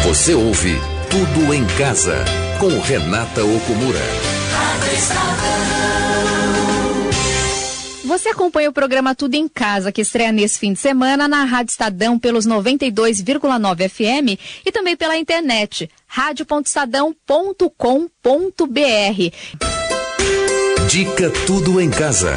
Você ouve Tudo em Casa, com Renata Okumura. Você acompanha o programa Tudo em Casa, que estreia nesse fim de semana na Rádio Estadão pelos 92,9 FM e também pela internet, radio.estadão.com.br. Dica Tudo em Casa.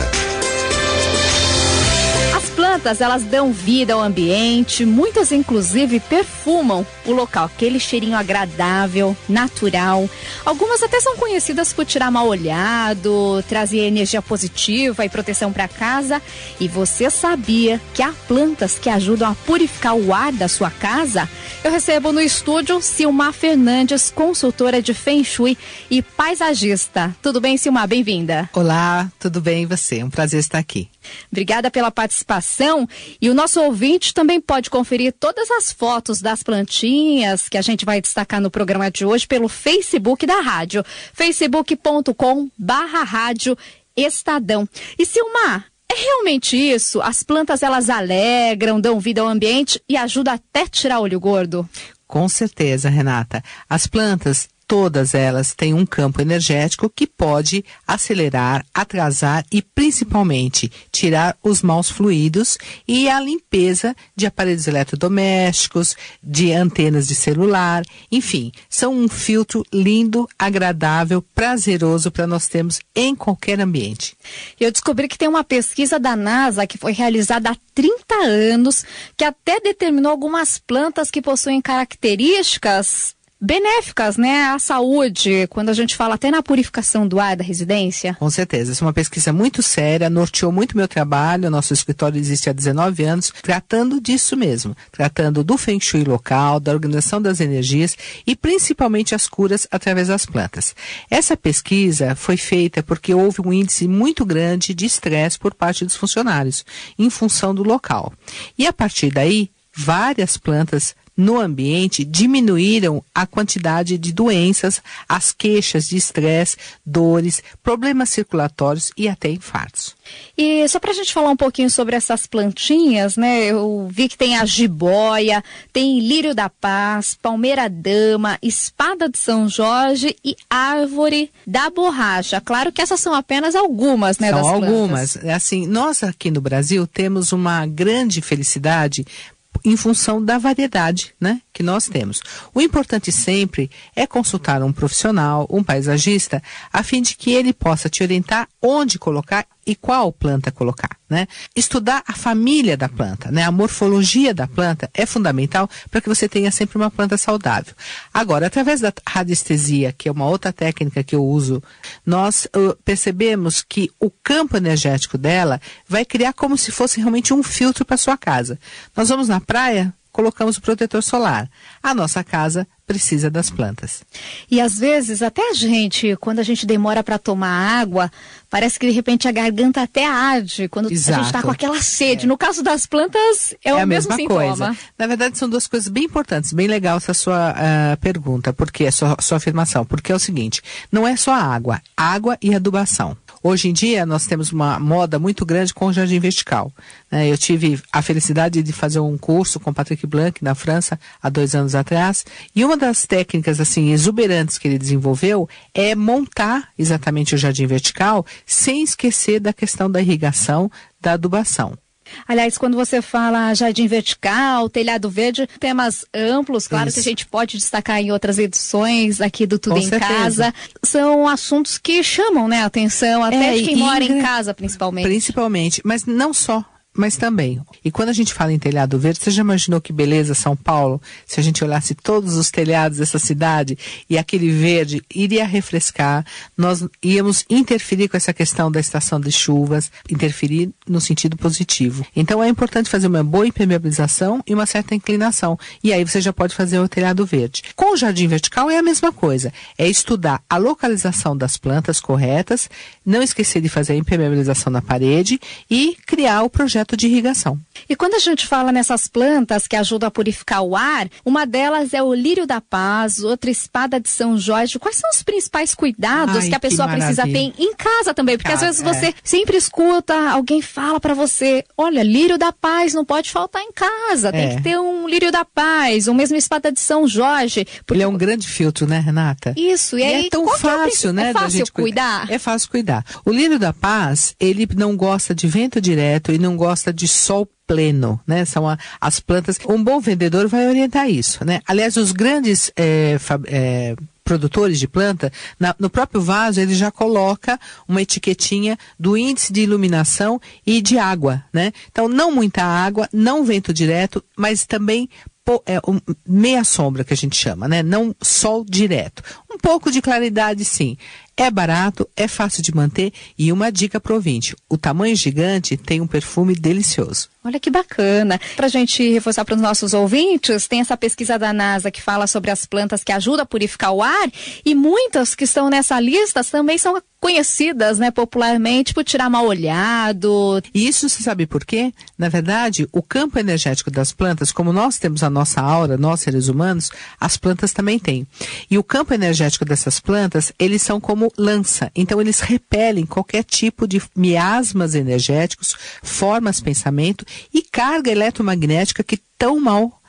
As plantas, elas dão vida ao ambiente, muitas inclusive perfumam o local, aquele cheirinho agradável, natural. Algumas até são conhecidas por tirar mal-olhado, trazer energia positiva e proteção para casa. E você sabia que há plantas que ajudam a purificar o ar da sua casa? Eu recebo no estúdio Silmar Fernandes, consultora de Feng Shui e paisagista. Tudo bem, Silmar? Bem-vinda. Olá, tudo bem e você? Um prazer estar aqui. Obrigada pela participação. E o nosso ouvinte também pode conferir todas as fotos das plantinhas que a gente vai destacar no programa de hoje pelo Facebook da rádio, facebook.com/rádio Estadão. E Silmar, é realmente isso? As plantas, elas alegram, dão vida ao ambiente e ajudam até tirar olho gordo? Com certeza, Renata. As plantas, todas elas têm um campo energético que pode acelerar, atrasar e principalmente tirar os maus fluidos e a limpeza de aparelhos eletrodomésticos, de antenas de celular, enfim, são um filtro lindo, agradável, prazeroso para nós termos em qualquer ambiente. Eu descobri que tem uma pesquisa da NASA que foi realizada há 30 anos que até determinou algumas plantas que possuem características benéficas, né, à saúde, quando a gente fala até na purificação do ar da residência. Com certeza, essa é uma pesquisa muito séria, norteou muito meu trabalho, nosso escritório existe há 19 anos, tratando disso mesmo, tratando do Feng Shui local, da organização das energias e principalmente as curas através das plantas. Essa pesquisa foi feita porque houve um índice muito grande de estresse por parte dos funcionários, em função do local. E a partir daí, várias plantas no ambiente diminuíram a quantidade de doenças, as queixas de estresse, dores, problemas circulatórios e até infartos. E só pra gente falar um pouquinho sobre essas plantinhas, né? Eu vi que tem a jiboia, tem lírio da paz, palmeira-dama, espada de São Jorge e árvore da borracha. Claro que essas são apenas algumas, né, das plantas. São algumas. Assim, nós aqui no Brasil temos uma grande felicidade em função da variedade, né, que nós temos. O importante sempre é consultar um profissional, um paisagista, a fim de que ele possa te orientar onde colocar e qual planta colocar, né? Estudar a família da planta, né? A morfologia da planta é fundamental para que você tenha sempre uma planta saudável. Agora, através da radiestesia, que é uma outra técnica que eu uso, nós percebemos que o campo energético dela vai criar como se fosse realmente um filtro para sua casa. Nós vamos na praia, colocamos o protetor solar. A nossa casa precisa das plantas. E às vezes, até a gente, quando a gente demora para tomar água, parece que de repente a garganta até arde, quando Exato. a gente está com aquela sede. No caso das plantas, é o mesmo sintoma. Coisa. Na verdade, são duas coisas bem importantes, bem legal essa sua pergunta, porque sua afirmação, porque é o seguinte, não é só água e adubação. Hoje em dia, nós temos uma moda muito grande com o jardim vertical. Eu tive a felicidade de fazer um curso com Patrick Blanc na França, há 2 anos atrás, e uma das técnicas assim exuberantes que ele desenvolveu é montar exatamente o jardim vertical sem esquecer da questão da irrigação, da adubação. Aliás, quando você fala jardim vertical, telhado verde, temas amplos, claro. Isso. Que a gente pode destacar em outras edições aqui do Tudo em Casa. São assuntos que chamam, né, a atenção, até de quem mora em casa, principalmente. Principalmente, mas não só. Mas também. E quando a gente fala em telhado verde, você já imaginou que beleza São Paulo? Se a gente olhasse todos os telhados dessa cidade e aquele verde iria refrescar, nós íamos interferir com essa questão da estação de chuvas, interferir no sentido positivo. Então é importante fazer uma boa impermeabilização e uma certa inclinação. E aí você já pode fazer o telhado verde. Com o jardim vertical é a mesma coisa. É estudar a localização das plantas corretas, não esquecer de fazer a impermeabilização na parede e criar o projeto projeto de irrigação. E quando a gente fala nessas plantas que ajudam a purificar o ar, uma delas é o lírio da paz, outra espada de São Jorge. Quais são os principais cuidados que a pessoa precisa ter em casa também? Porque às vezes você sempre escuta, alguém fala pra você, olha, lírio da paz não pode faltar em casa, tem que ter um lírio da paz, ou mesmo espada de São Jorge. Porque... Ele é um grande filtro, né, Renata? Isso, e aí é tão fácil, né? É fácil da gente cuidar? É fácil cuidar. O lírio da paz, ele não gosta de vento direto e não gosta de sol pleno, né? São as plantas. Um bom vendedor vai orientar isso, né? Aliás, os grandes produtores de planta, no próprio vaso ele já coloca uma etiquetinha do índice de iluminação e de água, né? Então, não muita água, não vento direto, mas também meia sombra que a gente chama, né? Não sol direto. Um pouco de claridade, sim. É barato, é fácil de manter e uma dica pro ouvinte, o tamanho gigante tem um perfume delicioso. Olha que bacana. Pra gente reforçar para os nossos ouvintes, tem essa pesquisa da NASA que fala sobre as plantas que ajudam a purificar o ar e muitas que estão nessa lista também são conhecidas, né, popularmente por tirar mal olhado. E isso você sabe por quê? Na verdade, o campo energético das plantas, como nós temos a nossa aura, nós seres humanos, as plantas também têm. E o campo energético dessas plantas, eles são como lança. Então, eles repelem qualquer tipo de miasmas energéticos, formas de pensamento e carga eletromagnética que tão mal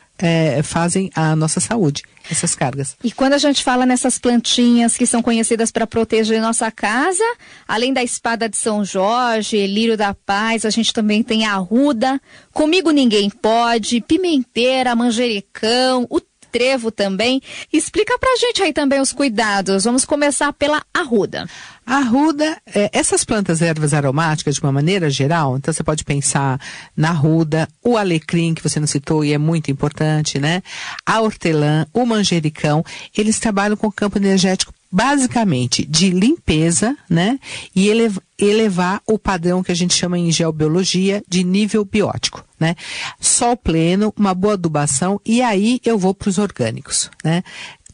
fazem a nossa saúde, essas cargas. E quando a gente fala nessas plantinhas que são conhecidas para proteger nossa casa, além da espada de São Jorge, lírio da paz, a gente também tem a arruda, comigo ninguém pode, pimenteira, manjericão, o trevo também. Explica pra gente aí também os cuidados. Vamos começar pela arruda. A arruda, essas plantas ervas aromáticas de uma maneira geral, então você pode pensar na arruda, o alecrim que você não citou e é muito importante, né? A hortelã, o manjericão, eles trabalham com o campo energético basicamente de limpeza, né? E elevar o padrão que a gente chama em geobiologia de nível biótico, né? Sol pleno, uma boa adubação e aí eu vou para os orgânicos, né?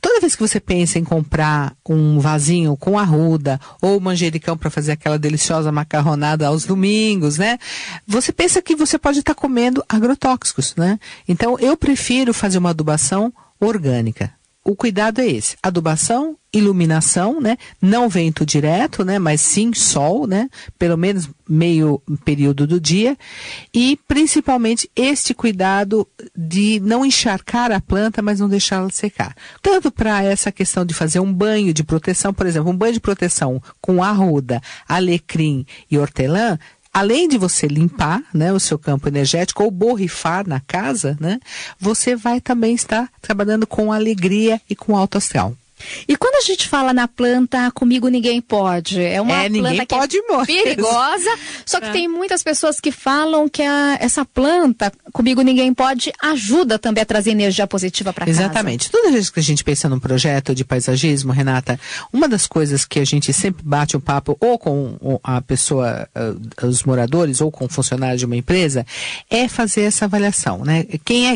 Toda vez que você pensa em comprar um vasinho com arruda ou manjericão para fazer aquela deliciosa macarronada aos domingos, né? Você pensa que você pode estar comendo agrotóxicos, né? Então, eu prefiro fazer uma adubação orgânica. O cuidado é esse, adubação, iluminação, né? Não vento direto, né? Mas sim sol, né? Pelo menos meio período do dia e principalmente este cuidado de não encharcar a planta, mas não deixá-la secar. Tanto para essa questão de fazer um banho de proteção, por exemplo, um banho de proteção com arruda, alecrim e hortelã, além de você limpar, né, o seu campo energético ou borrifar na casa, né, você vai também estar trabalhando com alegria e com alto astral. E quando a gente fala na planta Comigo Ninguém Pode, é uma planta que é perigosa, só que tem muitas pessoas que falam que essa planta Comigo Ninguém Pode ajuda também a trazer energia positiva para casa. Exatamente. Toda vez que a gente pensa num projeto de paisagismo, Renata, uma das coisas que a gente sempre bate um papo ou com a pessoa, os moradores ou com o funcionário de uma empresa, é fazer essa avaliação, né?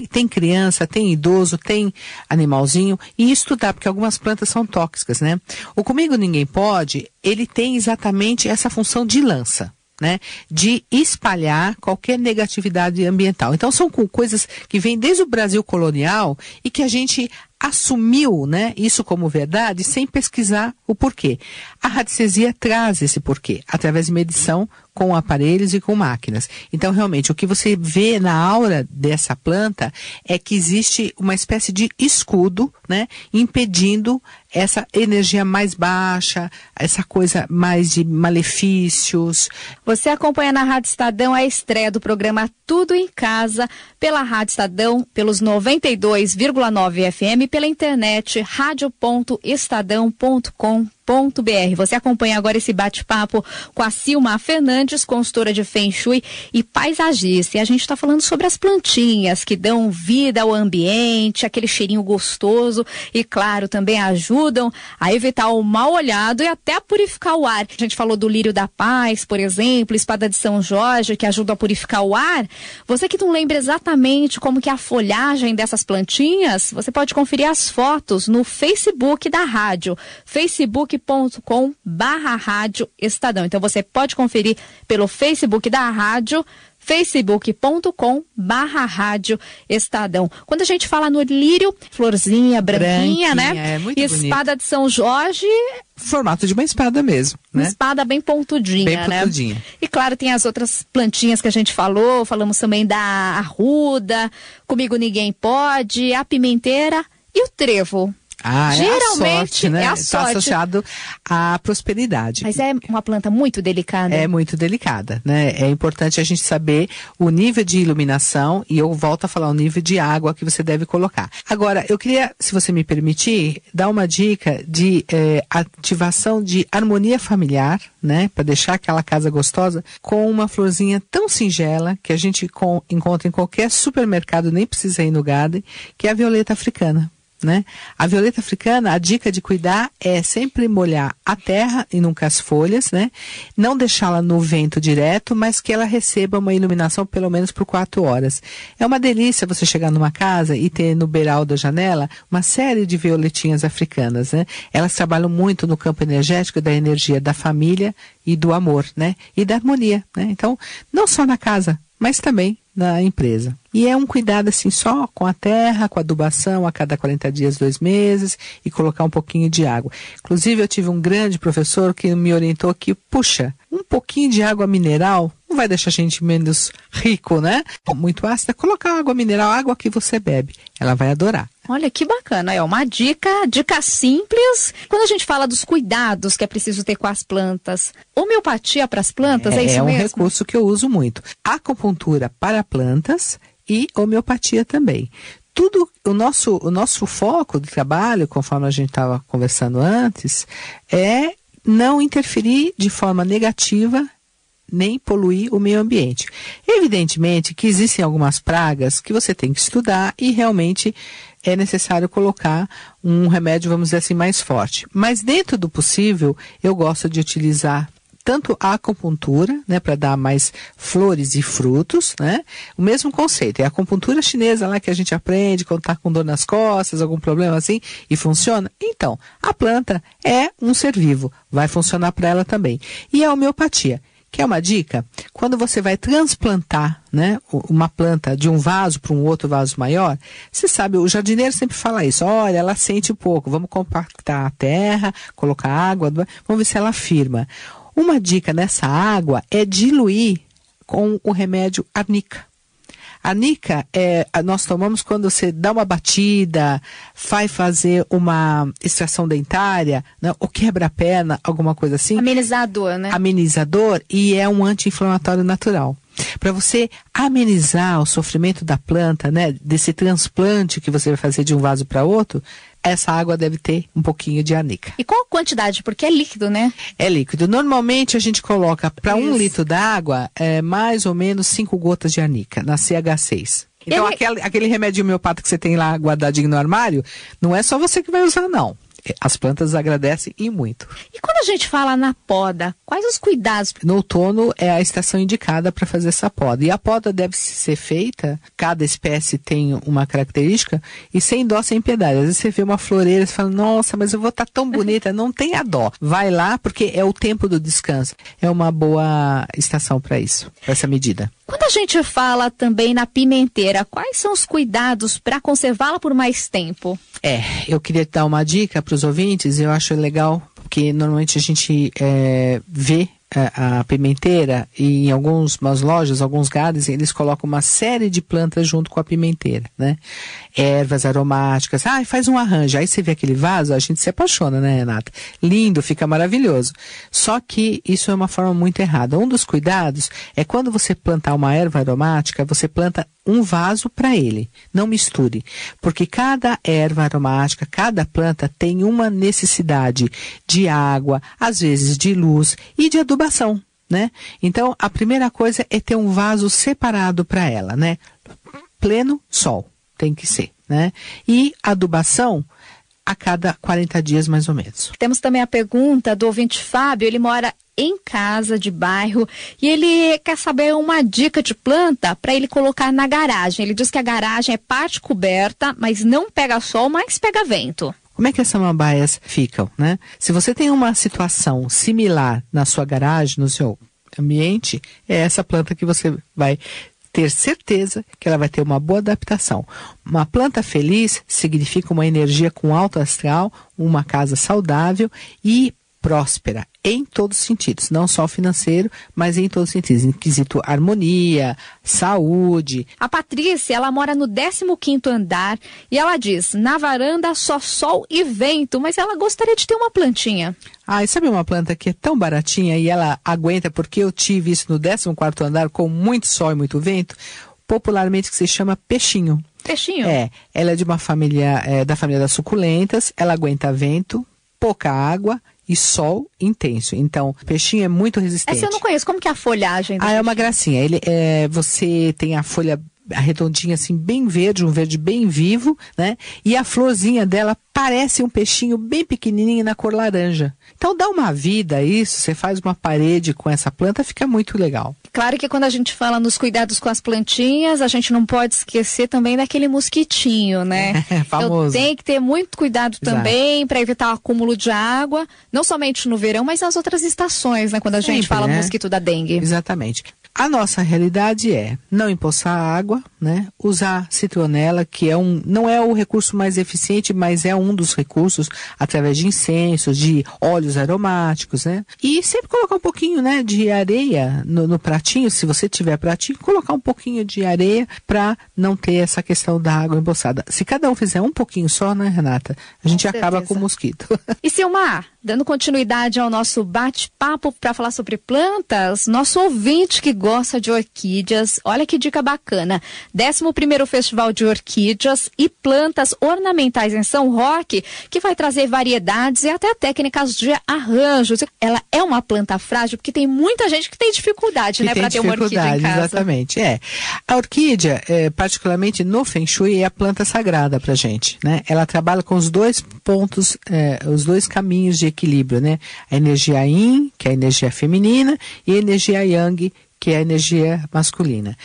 Tem criança, tem idoso, tem animalzinho e estudar, porque algumas plantas são tóxicas, né? O Comigo Ninguém Pode, ele tem exatamente essa função de lança, né? De espalhar qualquer negatividade ambiental. Então são coisas que vêm desde o Brasil colonial e que a gente assumiu, né, isso como verdade sem pesquisar o porquê. A radiestesia traz esse porquê, através de medição com aparelhos e com máquinas. Então, realmente, o que você vê na aura dessa planta é que existe uma espécie de escudo, né, impedindo essa energia mais baixa, essa coisa mais de malefícios. Você acompanha na Rádio Estadão a estreia do programa Tudo em Casa, pela Rádio Estadão, pelos 92,9 FM, pela internet radio.estadão.com.br. Você acompanha agora esse bate-papo com a Silma Fernandes, consultora de Feng Shui e paisagista. E a gente está falando sobre as plantinhas que dão vida ao ambiente, aquele cheirinho gostoso e, claro, também ajudam a evitar o mal-olhado e até a purificar o ar. A gente falou do lírio da paz, por exemplo, espada de São Jorge, que ajuda a purificar o ar. Você que não lembra exatamente como que é a folhagem dessas plantinhas, você pode conferir as fotos no Facebook da rádio, facebook.com/Rádio Estadão. Então você pode conferir pelo Facebook da rádio, facebook.com/Rádio Estadão. Quando a gente fala no lírio, florzinha, branquinha, né? É muito e bonito. espada de São Jorge, Formato de uma espada mesmo, uma né? espada bem pontudinha, Bem né? pontudinha. E claro, tem as outras plantinhas que a gente falou, falamos também da arruda, Comigo Ninguém Pode, a pimenteira e o trevo. Ah, Geralmente é a sorte, né? é a Está sorte. associado à prosperidade. Mas é uma planta muito delicada. É muito delicada, né? É importante a gente saber o nível de iluminação e eu volto a falar o nível de água que você deve colocar. Agora, eu queria, se você me permitir, dar uma dica de ativação de harmonia familiar, né? Para deixar aquela casa gostosa com uma florzinha tão singela que a gente encontra em qualquer supermercado, nem precisa ir no garden, que é a violeta africana. Né? A violeta africana, a dica de cuidar é sempre molhar a terra e nunca as folhas, né? Não deixá-la no vento direto, mas que ela receba uma iluminação pelo menos por 4 horas. É uma delícia você chegar numa casa e ter no beiral da janela uma série de violetinhas africanas, né? Elas trabalham muito no campo energético da energia da família e do amor, né? E da harmonia, né? Então, não só na casa, mas também na empresa. E é um cuidado assim só com a terra, com a adubação a cada 40 dias, 2 meses e colocar um pouquinho de água. Inclusive eu tive um grande professor que me orientou que, puxa, um pouquinho de água mineral não vai deixar a gente menos rico, né? Muito ácida, colocar água mineral, água que você bebe, ela vai adorar. Olha que bacana, é uma dica simples. Quando a gente fala dos cuidados que é preciso ter com as plantas, homeopatia para as plantas, é isso mesmo? É um recurso que eu uso muito. Acupuntura para plantas e homeopatia também. Tudo, o nosso foco de trabalho, conforme a gente estava conversando antes, é não interferir de forma negativa nem poluir o meio ambiente. Evidentemente que existem algumas pragas que você tem que estudar e realmente é necessário colocar um remédio, vamos dizer assim, mais forte. Mas dentro do possível, eu gosto de utilizar tanto a acupuntura, né, para dar mais flores e frutos, né? O mesmo conceito, é a acupuntura chinesa lá que a gente aprende quando está com dor nas costas, algum problema assim, e funciona. Então, a planta é um ser vivo, vai funcionar para ela também. E a homeopatia, que é uma dica, quando você vai transplantar, né, uma planta de um vaso para um outro vaso maior, você sabe, o jardineiro sempre fala isso, olha, ela sente um pouco, vamos compactar a terra, colocar água, vamos ver se ela firma. Uma dica nessa água é diluir com o remédio arnica. Arnica nós tomamos quando você dá uma batida, vai fazer uma extração dentária, né, ou quebra a perna, alguma coisa assim. Amenizador, né? Amenizador, e é um anti-inflamatório natural. Para você amenizar o sofrimento da planta, né, desse transplante que você vai fazer de um vaso para outro, essa água deve ter um pouquinho de arnica. E qual a quantidade? Porque é líquido, né? É líquido. Normalmente a gente coloca para 1 litro d'água mais ou menos 5 gotas de arnica, na CH6. Então aquele remédio homeopata que você tem lá guardadinho no armário, não é só você que vai usar, não. As plantas agradecem e muito. E quando a gente fala na poda, quais os cuidados? No outono é a estação indicada para fazer essa poda. E a poda deve ser feita, cada espécie tem uma característica, e sem dó, sem piedade. Às vezes você vê uma floreira e fala, nossa, mas eu vou estar tão bonita. Não tenha dó. Vai lá, porque é o tempo do descanso. É uma boa estação para isso, para essa medida. Quando a gente fala também na pimenteira, quais são os cuidados para conservá-la por mais tempo? Eu queria dar uma dica para os ouvintes, eu acho legal, porque normalmente a gente vê a pimenteira e em algumas lojas, alguns gardens, eles colocam uma série de plantas junto com a pimenteira, né? Ervas aromáticas, faz um arranjo, aí você vê aquele vaso, a gente se apaixona, né, Renata? Lindo, fica maravilhoso. Só que isso é uma forma muito errada. Um dos cuidados é quando você plantar uma erva aromática, você planta um vaso para ele, não misture, porque cada erva aromática, cada planta tem uma necessidade de água, às vezes de luz e de adubação, né? Então, a primeira coisa é ter um vaso separado para ela, né? Pleno sol, tem que ser, né? E adubação a cada 40 dias, mais ou menos. Temos também a pergunta do ouvinte Fábio, ele mora em casa de bairro e ele quer saber uma dica de planta para ele colocar na garagem. Ele diz que a garagem é parte coberta, mas não pega sol, mas pega vento. Como é que as samambaias ficam, né? Se você tem uma situação similar na sua garagem, no seu ambiente, é essa planta que você vai ter certeza que ela vai ter uma boa adaptação. Uma planta feliz significa uma energia com alto astral, uma casa saudável e próspera em todos os sentidos, não só financeiro, mas em todos os sentidos, em quesito harmonia, saúde. A Patrícia, ela mora no 15º andar e ela diz, na varanda só sol e vento, mas ela gostaria de ter uma plantinha. E sabe uma planta que é tão baratinha e ela aguenta, porque eu tive isso no 14º andar com muito sol e muito vento, popularmente que se chama peixinho. Peixinho? Ela é de uma família, da família das suculentas, ela aguenta vento, pouca água e sol intenso. Então, o peixinho é muito resistente. Essa eu não conheço. Como que é a folhagem do é peixinho? uma gracinha. Você tem a folha arredondinha assim, bem verde, um verde bem vivo, né? E a florzinha dela parece um peixinho bem pequenininho na cor laranja. Então dá uma vida a isso, você faz uma parede com essa planta, fica muito legal. Claro que quando a gente fala nos cuidados com as plantinhas, a gente não pode esquecer também daquele mosquitinho, né? Famoso. Tem que ter muito cuidado também para evitar o acúmulo de água, não somente no verão, mas nas outras estações, né? Quando a gente fala do mosquito da dengue. Exatamente. A nossa realidade é não empoçar a água, né? Usar citronela, que não é o recurso mais eficiente, mas é um dos recursos através de incensos, de óleos aromáticos, né? E sempre colocar um pouquinho, né, de areia no pratinho, se você tiver pratinho, colocar um pouquinho de areia para não ter essa questão da água empoçada. Se cada um fizer um pouquinho só, né, Renata? A gente acaba com o mosquito. E Silmar, dando continuidade ao nosso bate-papo para falar sobre plantas, nosso ouvinte que gosta de orquídeas, olha que dica bacana. 11º Festival de Orquídeas e Plantas Ornamentais em São Roque, que vai trazer variedades e até técnicas de arranjos. Ela é uma planta frágil, porque tem muita gente que tem dificuldade, né, para ter uma orquídea em casa. Exatamente, A orquídea, particularmente no Feng Shui, é a planta sagrada pra gente, né? Ela trabalha com os dois pontos, os dois caminhos de equilíbrio, né? A energia Yin, que é a energia feminina, e a energia Yang, que é a energia masculina.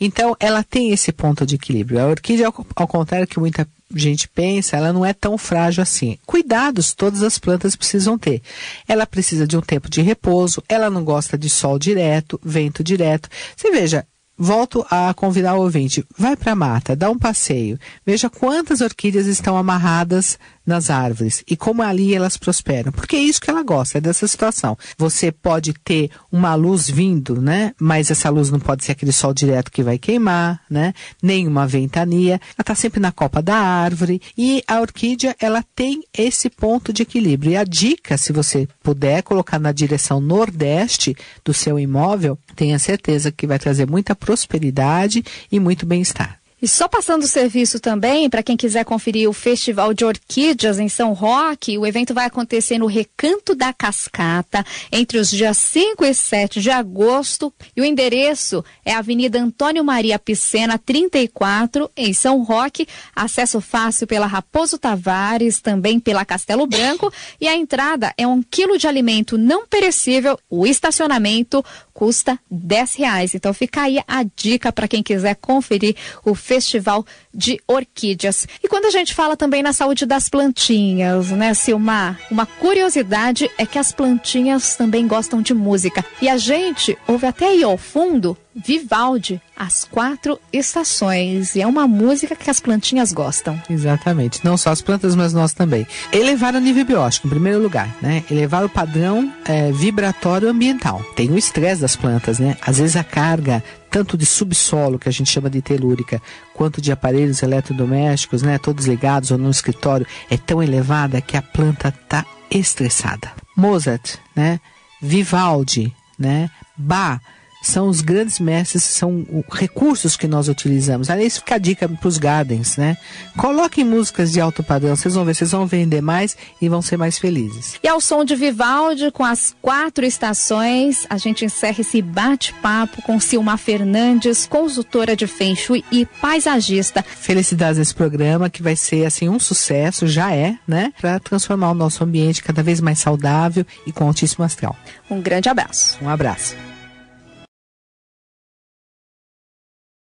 Então, ela tem esse ponto de equilíbrio. A orquídea, ao contrário que muita gente pensa, ela não é tão frágil assim. Cuidados todas as plantas precisam ter. Ela precisa de um tempo de repouso, ela não gosta de sol direto, vento direto. Você veja, volto a convidar o ouvinte, vai para a mata, dá um passeio, veja quantas orquídeas estão amarradas nas árvores e como ali elas prosperam, porque é isso que ela gosta, é dessa situação. Você pode ter uma luz vindo, né? Mas essa luz não pode ser aquele sol direto que vai queimar, né? Nem uma ventania, ela está sempre na copa da árvore e a orquídea, ela tem esse ponto de equilíbrio. E a dica, se você puder colocar na direção nordeste do seu imóvel, tenha certeza que vai trazer muita prosperidade e muito bem-estar. E só passando o serviço também, para quem quiser conferir o Festival de Orquídeas em São Roque, o evento vai acontecer no Recanto da Cascata, entre os dias 5 e 7 de agosto, e o endereço é a Avenida Antônio Maria Picena, 34, em São Roque, acesso fácil pela Raposo Tavares, também pela Castelo Branco, e a entrada é 1 quilo de alimento não perecível, o estacionamento custa R$10. Então fica aí a dica para quem quiser conferir o Festival de Orquídeas. E quando a gente fala também na saúde das plantinhas, né, Silmar? Uma curiosidade é que as plantinhas também gostam de música. E a gente ouve até aí ao fundo Vivaldi, As 4 Estações. E é uma música que as plantinhas gostam. Exatamente. Não só as plantas, mas nós também. Elevar o nível biótico, em primeiro lugar, né? Elevar o padrão vibratório ambiental. Tem o estresse das plantas, né? Às vezes a carga, tanto de subsolo, que a gente chama de telúrica, quanto de aparelhos eletrodomésticos, né? Todos ligados ou no escritório, é tão elevada que a planta está estressada. Mozart, né? Vivaldi, né? Bach, são os grandes mestres, são recursos que nós utilizamos. Aliás, fica a dica para os gardens, né? Coloquem músicas de alto padrão, vocês vão ver, vocês vão vender mais e vão ser mais felizes. E ao som de Vivaldi, com As 4 Estações, a gente encerra esse bate-papo com Silmar Fernandes, consultora de Feng Shui e paisagista. Felicidades nesse programa, que vai ser, assim, um sucesso, já é, né? Para transformar o nosso ambiente cada vez mais saudável e com altíssimo astral. Um grande abraço. Um abraço.